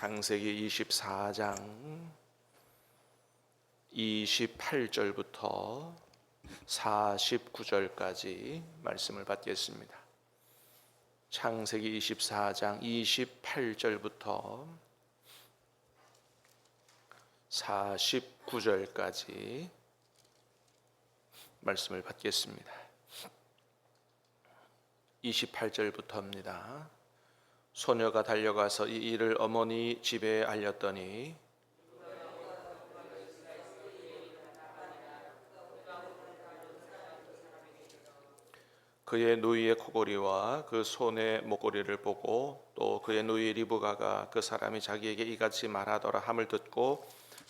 창세기 24장 28절부터 49절까지 말씀을 받겠습니다. 창세기 24장 28절부터 49절까지 말씀을 받겠습니다. 28절부터입니다. 소녀가 달려가서 이 일을 어머니 집에 알렸더니 그의 누이의 코골이와 그 손의 목걸이를 보고 또 그의 누이 리브가가 그 사람이 자기에게 이같이 말하더라 함을 듣고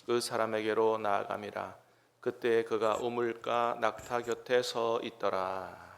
그 사람에게로 나아감이라. 그때 그가 우물가 낙타 곁에 서 있더라.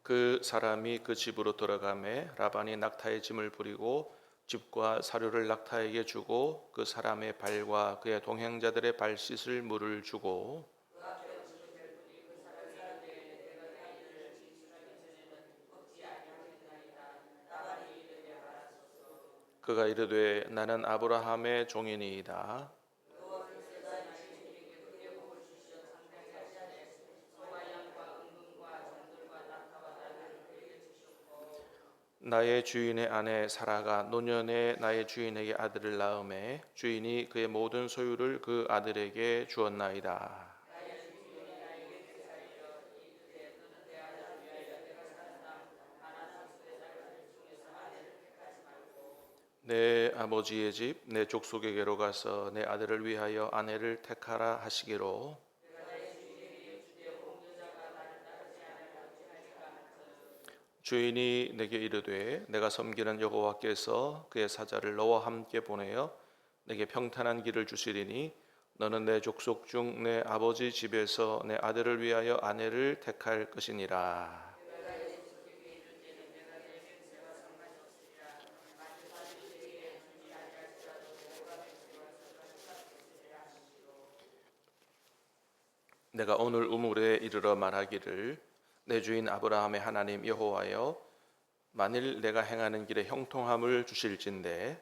그 사람이 그 집으로 들어가매 라반이 낙타의 짐을 부리고 집과 사료를 낙타에게 주고 그 사람의 발과 그의 동행자들의 발씻을 물을 주고 그가 이르되 나는 아브라함의 종이니이다. 나의 주인의 아내 사라가 노년에 나의 주인에게 아들을 낳음에 주인이 그의 모든 소유를 그 아들에게 주었나이다. 내 아버지의 집 내 족속에게로 가서 내 아들을 위하여 아내를 택하라 하시기로 주인이 내게 이르되 내가 섬기는 여호와께서 그의 사자를 너와 함께 보내어 내게 평탄한 길을 주시리니 너는 내 족속 중 내 아버지 집에서 내 아들을 위하여 아내를 택할 것이니라. 내가 오늘 우물에 이르러 말하기를 내 주인 아브라함의 하나님 여호와여 만일 내가 행하는 길에 형통함을 주실진대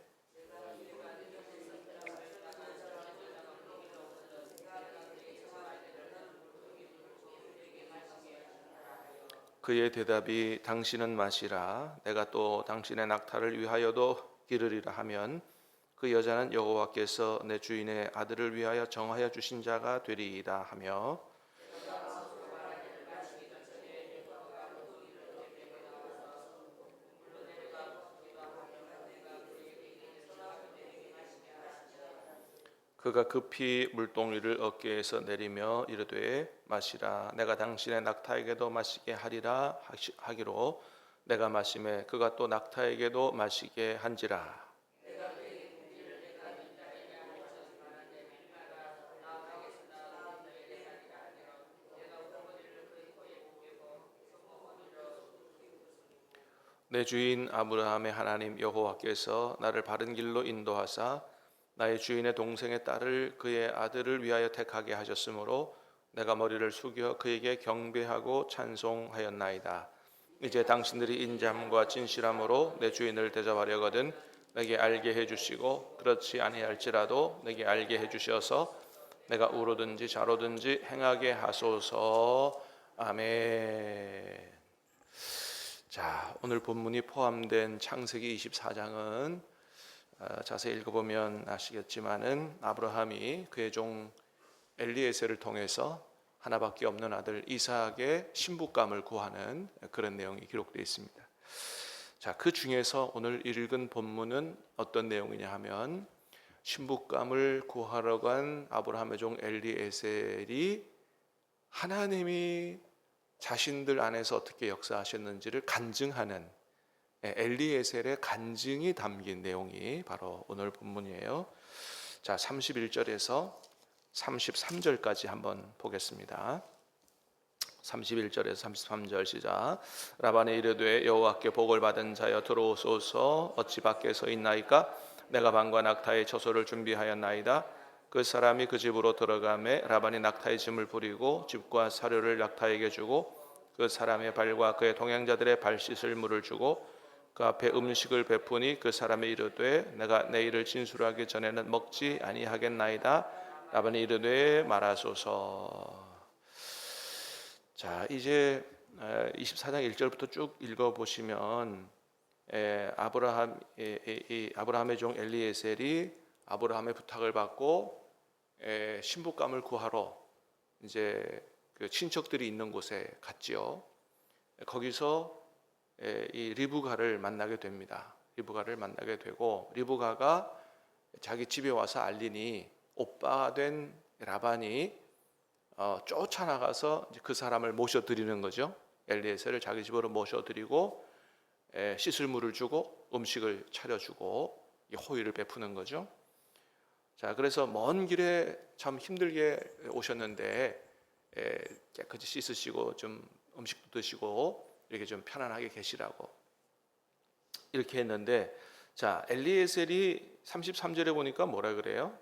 그의 대답이 당신은 마시라 내가 또 당신의 낙타를 위하여도 기르리라 하면 그 여자는 여호와께서 내 주인의 아들을 위하여 정하여 주신 자가 되리이다 하며 그가 급히 물동이를 어깨에서 내리며 이르되 마시라 내가 당신의 낙타에게도 마시게 하리라 하기로 내가 마시매 그가 또 낙타에게도 마시게 한지라. 내 주인 아브라함의 하나님 여호와께서 나를 바른 길로 인도하사 나의 주인의 동생의 딸을 그의 아들을 위하여 택하게 하셨으므로 내가 머리를 숙여 그에게 경배하고 찬송하였나이다. 이제 당신들이 인자함과 진실함으로 내 주인을 대접하려거든 내게 알게 해주시고 그렇지 아니할지라도 내게 알게 해주셔서 내가 우로든지 좌로든지 행하게 하소서. 아멘. 자, 오늘 본문이 포함된 창세기 24장은 자세히 읽어보면 아시겠지만은 아브라함이 그의 종 엘리에셀을 통해서 하나밖에 없는 아들 이삭의 신부감을 구하는 그런 내용이 기록되어 있습니다. 자, 그 중에서 오늘 읽은 본문은 어떤 내용이냐 하면 신부감을 구하러 간 아브라함의 종 엘리에셀이 하나님이 자신들 안에서 어떻게 역사하셨는지를 간증하는 엘리에셀의 간증이 담긴 내용이 바로 오늘 본문이에요. 자, 31절에서 33절까지 한번 보겠습니다. 31절에서 33절 시작. 라반이 이르되 여호와께 복을 받은 자여 들어오소서. 어찌 밖에 서 있나이까? 내가 방과 낙타의 처소를 준비하였나이다. 그 사람이 그 집으로 들어가매 라반이 낙타의 짐을 부리고 집과 사료를 낙타에게 주고 그 사람의 발과 그의 동행자들의 발 씻을 물을 주고 그 앞에 음식을 베푸니 그 사람이 이르되 내가 내일을 진술하기 전에는 먹지 아니하겠나이다. 라반이 이르되 말하소서. 자, 이제 24장 1절부터 쭉 읽어보시면 아브라함의 종 엘리에셀이 아브라함의 부탁을 받고 신부감을 구하러 이제 그 친척들이 있는 곳에 갔지요. 거기서 이 리브가를 만나게 됩니다. 리브가를 만나게 되고 리브가가 자기 집에 와서 알리니 오빠가 된 라반이 쫓아나가서 그 사람을 모셔드리는 거죠. 엘리에셀을 자기 집으로 모셔드리고 씻을 물을 주고 음식을 차려주고 호의를 베푸는 거죠. 자, 그래서 먼 길에 참 힘들게 오셨는데 깨끗이 씻으시고 좀 음식도 드시고 이렇게 좀 편안하게 계시라고 이렇게 했는데, 자, 엘리에셀이 33절에 보니까 뭐라 그래요?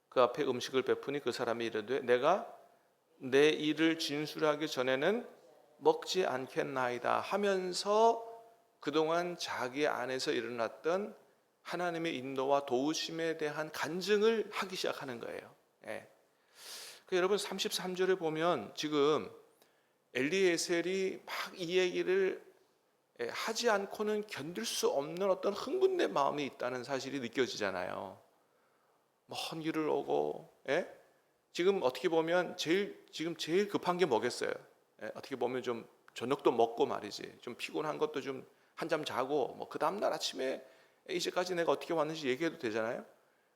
그 앞에 음식을 베푸니 그 사람이 이르되 내가 내 일을 진술하기 전에는 먹지 않겠나이다 하면서 그동안 자기 안에서 일어났던 하나님의 인도와 도우심에 대한 간증을 하기 시작하는 거예요. 여러분 33절에 보면 지금 엘리에셀이 막 이 얘기를 하지 않고는 견딜 수 없는 어떤 흥분된 마음이 있다는 사실이 느껴지잖아요. 먼 길을 오고, 지금 어떻게 보면 지금 제일 급한 게 뭐겠어요? 어떻게 보면 좀 저녁도 먹고 말이지, 좀 피곤한 것도 좀 한잠 자고, 뭐 그 다음 날 아침에 이제까지 내가 어떻게 왔는지 얘기해도 되잖아요.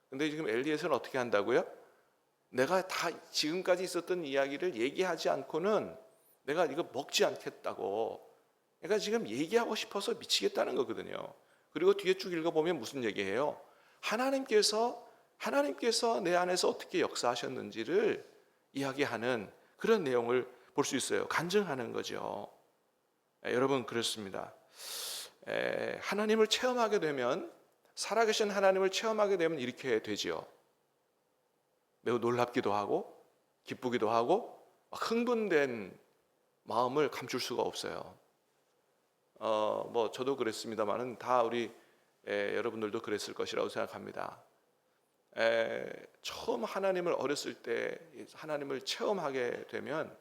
근데 지금 엘리에셀은 어떻게 한다고요? 내가 다 지금까지 있었던 이야기를 얘기하지 않고는 내가 이거 먹지 않겠다고. 그러니까 지금 얘기하고 싶어서 미치겠다는 거거든요. 그리고 뒤에 쭉 읽어보면 무슨 얘기해요? 하나님께서 내 안에서 어떻게 역사하셨는지를 이야기하는 그런 내용을 볼 수 있어요. 간증하는 거죠. 여러분 그렇습니다. 하나님을 체험하게 되면, 살아계신 하나님을 체험하게 되면 이렇게 되지요. 매우 놀랍기도 하고 기쁘기도 하고 흥분된 마음을 감출 수가 없어요. 뭐 저도 그랬습니다만은 다 우리 여러분들도 그랬을 것이라고 생각합니다. 처음 하나님을 어렸을 때 하나님을 체험하게 되면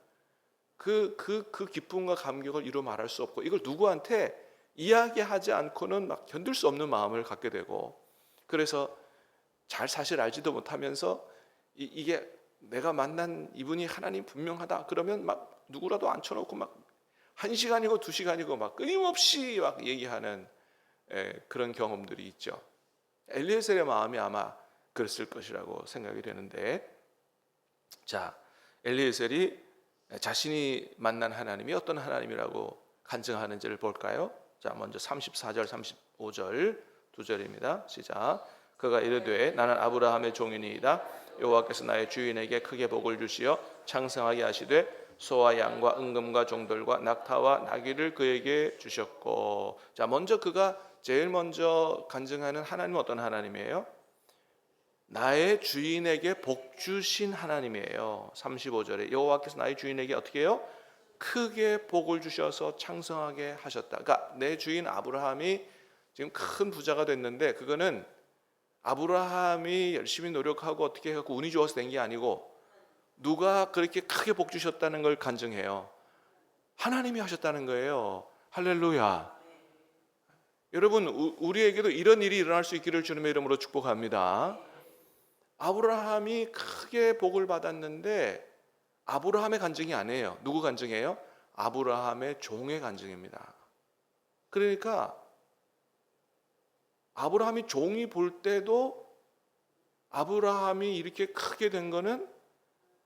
그 기쁨과 감격을 이루 말할 수 없고 이걸 누구한테 이야기하지 않고는 막 견딜 수 없는 마음을 갖게 되고, 그래서 잘 사실 알지도 못하면서 이게 내가 만난 이분이 하나님 분명하다 그러면 막 누구라도 앉혀놓고 막 1시간이고 2시간이고 막 끊임없이 막 얘기하는 그런 경험들이 있죠. 엘리에셀의 마음이 아마 그랬을 것이라고 생각이 되는데, 자, 엘리에셀이 자신이 만난 하나님이 어떤 하나님이라고 간증하는지를 볼까요? 자, 먼저 34절 35절 두 절입니다. 시작. 그가 이르되 나는 아브라함의 종이니이다. 여호와께서 나의 주인에게 크게 복을 주시어 창성하게 하시되 소와 양과 은금과 종들과 낙타와 나귀를 그에게 주셨고. 자, 먼저 그가 제일 먼저 간증하는 하나님은 어떤 하나님이에요? 나의 주인에게 복 주신 하나님이에요. 35절에 여호와께서 나의 주인에게 어떻게 해요? 크게 복을 주셔서 창성하게 하셨다. 그러니까 내 주인 아브라함이 지금 큰 부자가 됐는데 그거는 아브라함이 열심히 노력하고 어떻게 해갖고 운이 좋아서 된 게 아니고 누가 그렇게 크게 복 주셨다는 걸 간증해요. 하나님이 하셨다는 거예요. 할렐루야. 여러분 우리에게도 이런 일이 일어날 수 있기를 주님의 이름으로 축복합니다. 아브라함이 크게 복을 받았는데 아브라함의 간증이 아니에요. 누구 간증이에요? 아브라함의 종의 간증입니다. 그러니까 아브라함이 종이 볼 때도 아브라함이 이렇게 크게 된 거는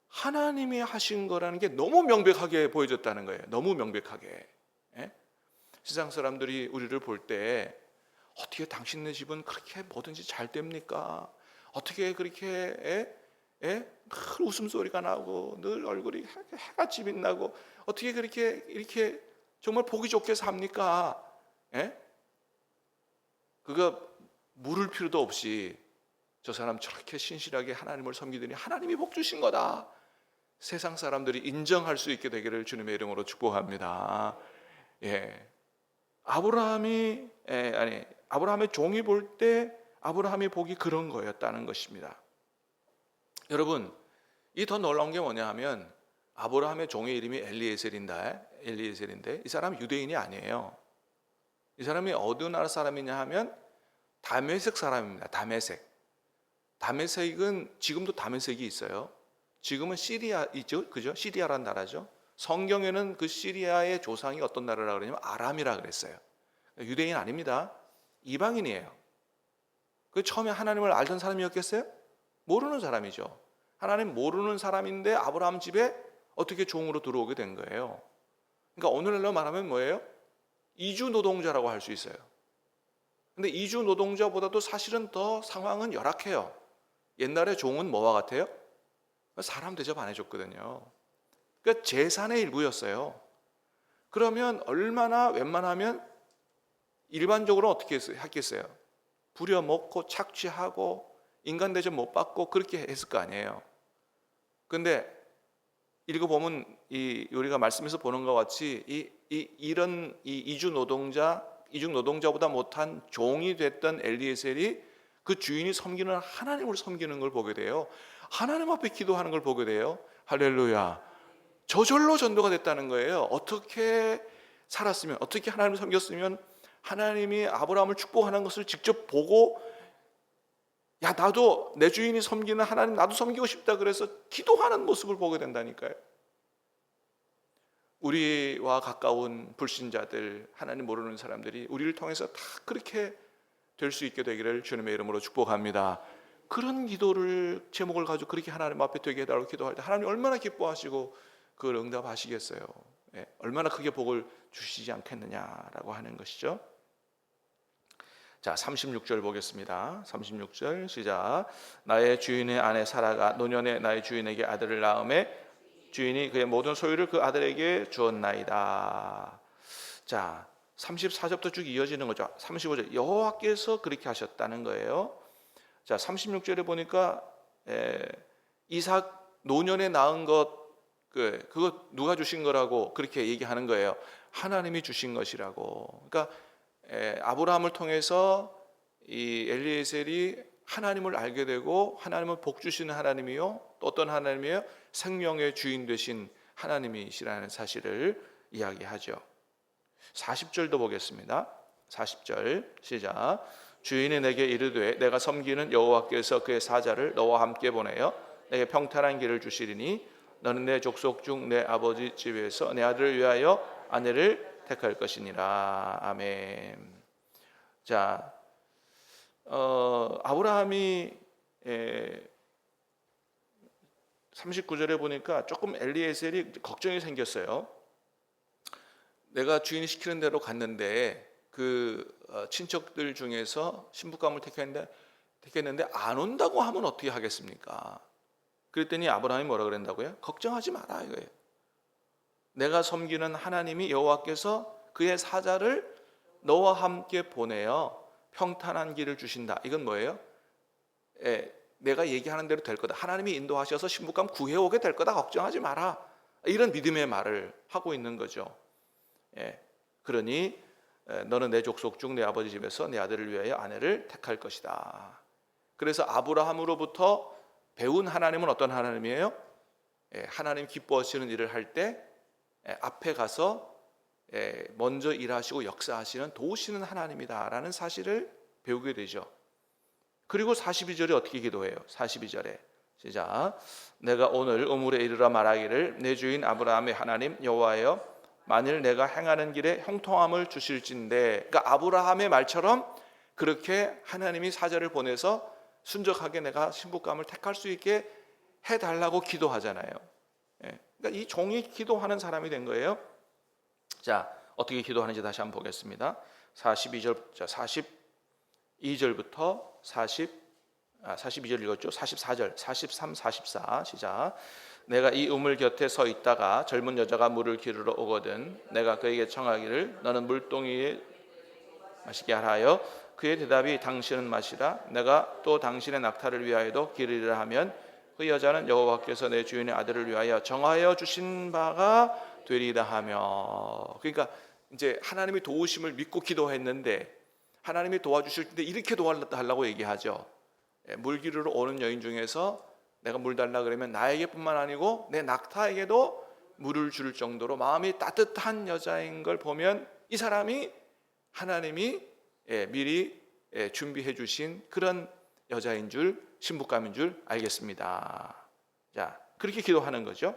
하나님이 하신 거라는 게 너무 명백하게 보여졌다는 거예요. 너무 명백하게. 세상 사람들이 우리를 볼 때 어떻게 당신네 집은 그렇게 뭐든지 잘 됩니까? 어떻게 그렇게 늘 웃음소리가 나고 늘 얼굴이 해같이 빛나고 어떻게 그렇게 이렇게 정말 보기 좋게 삽니까? 그거 물을 필요도 없이 저 사람 저렇게 신실하게 하나님을 섬기더니 하나님이 복 주신 거다. 세상 사람들이 인정할 수 있게 되기를 주님의 이름으로 축복합니다. 예. 아브라함의 종이 볼 때 아브라함의 복이 그런 거였다는 것입니다. 여러분, 이 더 놀라운 게 뭐냐 하면 아브라함의 종의 이름이 엘리에셀인데 이 사람은 유대인이 아니에요. 이 사람이 어느 나라 사람이냐 하면 다메섹 사람입니다. 다메섹은 지금도 다메섹이 있어요. 지금은 시리아 있죠, 그죠? 시리아라는 나라죠. 성경에는 그 시리아의 조상이 어떤 나라라고 그러냐면 아람이라 그랬어요. 유대인 아닙니다. 이방인이에요. 그 처음에 하나님을 알던 사람이었겠어요? 모르는 사람이죠. 하나님 모르는 사람인데 아브라함 집에 어떻게 종으로 들어오게 된 거예요. 그러니까 오늘날로 말하면 뭐예요? 이주 노동자라고 할 수 있어요. 근데 이주 노동자보다도 사실은 더 상황은 열악해요. 옛날에 종은 뭐와 같아요? 사람 대접 안 해줬거든요. 그러니까 재산의 일부였어요. 그러면 얼마나 웬만하면 일반적으로 어떻게 했겠어요? 부려먹고 착취하고 인간 대접 못 받고 그렇게 했을 거 아니에요. 근데 읽어보면 우리가 말씀에서 보는 것 같이 이런 이주 노동자보다 못한 종이 됐던 엘리에셀이 그 주인이 섬기는 하나님을 섬기는 걸 보게 돼요. 하나님 앞에 기도하는 걸 보게 돼요. 할렐루야. 저절로 전도가 됐다는 거예요. 어떻게 살았으면, 어떻게 하나님을 섬겼으면 하나님이 아브라함을 축복하는 것을 직접 보고 야, 나도 내 주인이 섬기는 하나님 나도 섬기고 싶다 그래서 기도하는 모습을 보게 된다니까요. 우리와 가까운 불신자들, 하나님 모르는 사람들이 우리를 통해서 다 그렇게 될 수 있게 되기를 주님의 이름으로 축복합니다. 그런 기도를 제목을 가지고 그렇게 하나님 앞에 되게 해달라고 기도할 때 하나님 얼마나 기뻐하시고 그걸 응답하시겠어요. 예, 얼마나 크게 복을 주시지 않겠느냐라고 하는 것이죠. 자, 36절 보겠습니다. 36절 시작. 나의 주인의 아내 사라가 노년에 나의 주인에게 아들을 낳음에 주인이 그의 모든 소유를 그 아들에게 주었나이다. 자, 34절부터 쭉 이어지는 거죠. 35절 여호와께서 그렇게 하셨다는 거예요. 자, 36절에 보니까 이삭 노년에 낳은 것 그거 누가 주신 거라고 그렇게 얘기하는 거예요. 하나님이 주신 것이라고. 그러니까 아브라함을 통해서 이 엘리에셀이 하나님을 알게 되고 하나님은 복 주시는 하나님이요 또 어떤 하나님이에요? 생명의 주인 되신 하나님이시라는 사실을 이야기하죠. 40절도 보겠습니다. 40절 시작. 주인이 내게 이르되 내가 섬기는 여호와께서 그의 사자를 너와 함께 보내어 내게 평탄한 길을 주시리니 너는 내 족속 중 내 아버지 집에서 내 아들을 위하여 아내를 택할 것이니라. 아멘. 자, 아브라함이 39절에 보니까 조금 엘리에셀이 걱정이 생겼어요. 내가 주인이 시키는 대로 갔는데 그 친척들 중에서 신부감을 택했는데 안 온다고 하면 어떻게 하겠습니까? 그랬더니 아브라함이 뭐라 그랬다고요? 걱정하지 마라 이거예요. 내가 섬기는 하나님이 여호와께서 그의 사자를 너와 함께 보내어 평탄한 길을 주신다. 이건 뭐예요? 내가 얘기하는 대로 될 거다. 하나님이 인도하셔서 신부감 구해오게 될 거다. 걱정하지 마라. 이런 믿음의 말을 하고 있는 거죠. 그러니 너는 내 족속 중 내 아버지 집에서 내 아들을 위하여 아내를 택할 것이다. 그래서 아브라함으로부터 배운 하나님은 어떤 하나님이에요? 하나님 기뻐하시는 일을 할 때 앞에 가서 먼저 일하시고 역사하시는 도우시는 하나님이다라는 사실을 배우게 되죠. 그리고 42절에 어떻게 기도해요? 42절에 시작. 내가 오늘 우물에 이르러 말하기를 내 주인 아브라함의 하나님 여호와여 만일 내가 행하는 길에 형통함을 주실진데, 그러니까 아브라함의 말처럼 그렇게 하나님이 사자를 보내서 순적하게 내가 신부감을 택할 수 있게 해달라고 기도하잖아요. 그러니까 이 종이 기도하는 사람이 된 거예요. 자, 어떻게 기도하는지 다시 한번 보겠습니다. 42절부터 42절 읽었죠? 44절, 43, 44 시작. 내가 이 우물 곁에 서 있다가 젊은 여자가 물을 기르러 오거든 내가 그에게 청하기를 너는 물동이에 마시게 하라여 그의 대답이 당신은 마시라. 내가 또 당신의 낙타를 위하여도 기르리라 하면 그 여자는 여호와께서 내 주인의 아들을 위하여 정하여 주신 바가 되리라 하며. 그러니까 이제 하나님의 도우심을 믿고 기도했는데 하나님이 도와주실 때 이렇게 도와달라고 얘기하죠. 물 기르러 오는 여인 중에서 내가 물 달라 그러면 나에게뿐만 아니고 내 낙타에게도 물을 줄 정도로 마음이 따뜻한 여자인 걸 보면 이 사람이 하나님이 미리 준비해 주신 그런 여자인 줄, 신부감인 줄 알겠습니다. 자, 그렇게 기도하는 거죠.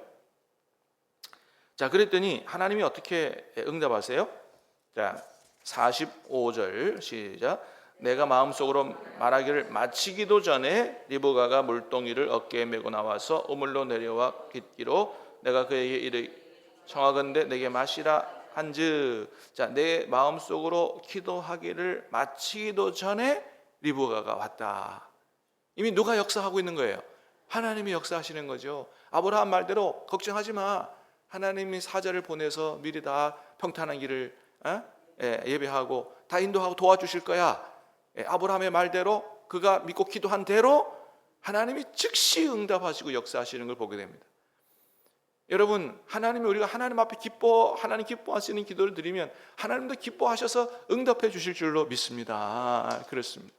자, 그랬더니 하나님이 어떻게 응답하세요? 자, 45절 시작. 내가 마음속으로 말하기를 마치기도 전에 리브가가 물동이를 어깨에 메고 나와서 우물로 내려와 깃기로 내가 그에게 이르 청하건대 내게 마시라 한즉. 자, 내 마음속으로 기도하기를 마치기도 전에 리브가가 왔다. 이미 누가 역사하고 있는 거예요? 하나님이 역사하시는 거죠. 아브라함 말대로 걱정하지 마. 하나님이 사자를 보내서 미리 다 평탄한 길을 예배하고 다 인도하고 도와주실 거야. 아브라함의 말대로 그가 믿고 기도한 대로 하나님이 즉시 응답하시고 역사하시는 걸 보게 됩니다. 여러분, 하나님이 우리가 하나님 앞에 하나님 기뻐하시는 기도를 드리면 하나님도 기뻐하셔서 응답해 주실 줄로 믿습니다. 그렇습니다.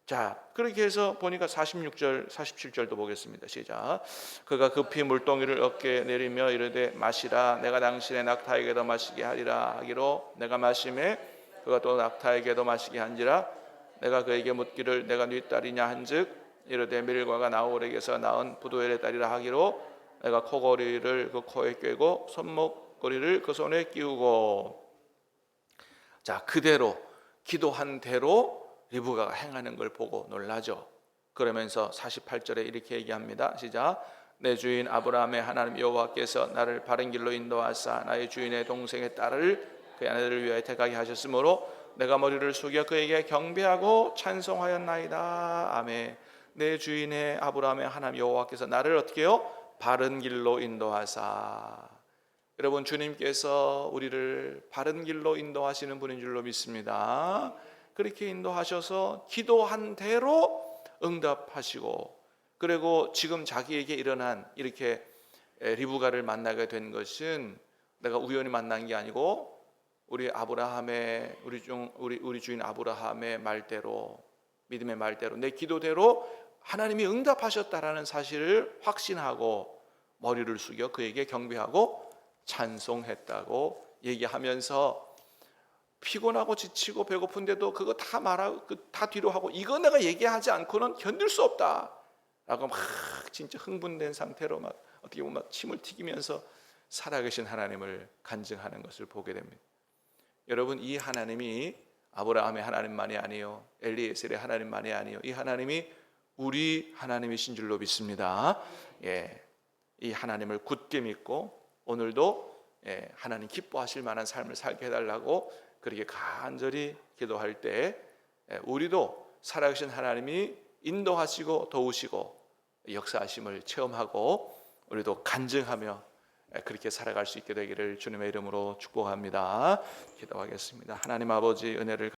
자, 그렇게 해서 보니까 46절, 47절도 보겠습니다. 시작. 그가 급히 물동이를 어깨에 내리며 이르되 마시라. 내가 당신의 낙타에게도 마시게 하리라 하기로 내가 마심에 그가 또 낙타에게도 마시게 한지라. 내가 그에게 묻기를 내가 네 딸이냐 한즉 이르되 밀과가 나홀에게서 낳은 부두엘의 딸이라 하기로 내가 코고리를 그 코에 꿰고 손목고리를 그 손에 끼우고. 자, 그대로 기도한 대로 리브가가 행하는 걸 보고 놀라죠. 그러면서 48절에 이렇게 얘기합니다. 시작. 내 주인 아브라함의 하나님 여호와께서 나를 바른 길로 인도하사 나의 주인의 동생의 딸을 그의 아내를 위하여 택하게 하셨으므로 내가 머리를 숙여 그에게 경배하고 찬송하였나이다. 아멘. 내 주인의 아브라함의 하나님 여호와께서 나를 어떻게 해요? 바른 길로 인도하사. 여러분, 주님께서 우리를 바른 길로 인도하시는 분인 줄로 믿습니다. 그렇게 인도하셔서 기도한 대로 응답하시고, 그리고 지금 자기에게 일어난 이렇게 리브가를 만나게 된 것은 내가 우연히 만난 게 아니고 우리 주인 아브라함의 말대로, 믿음의 말대로, 내 기도대로 하나님이 응답하셨다라는 사실을 확신하고 머리를 숙여 그에게 경배하고 찬송했다고 얘기하면서 피곤하고 지치고 배고픈데도 그거 다 말하고 다 뒤로 하고 이거 내가 얘기하지 않고는 견딜 수 없다 라고 막 진짜 흥분된 상태로 막 어떻게 보면 막 침을 튀기면서 살아계신 하나님을 간증하는 것을 보게 됩니다. 여러분, 이 하나님이 아브라함의 하나님만이 아니요 엘리에셀의 하나님만이 아니요 이 하나님이 우리 하나님이신 줄로 믿습니다. 이 하나님을 굳게 믿고 오늘도 하나님 기뻐하실 만한 삶을 살게 해달라고 그렇게 간절히 기도할 때 우리도 살아계신 하나님이 인도하시고 도우시고 역사하심을 체험하고 우리도 간증하며 그렇게 살아갈 수 있게 되기를 주님의 이름으로 축복합니다. 기도하겠습니다. 하나님 아버지, 은혜를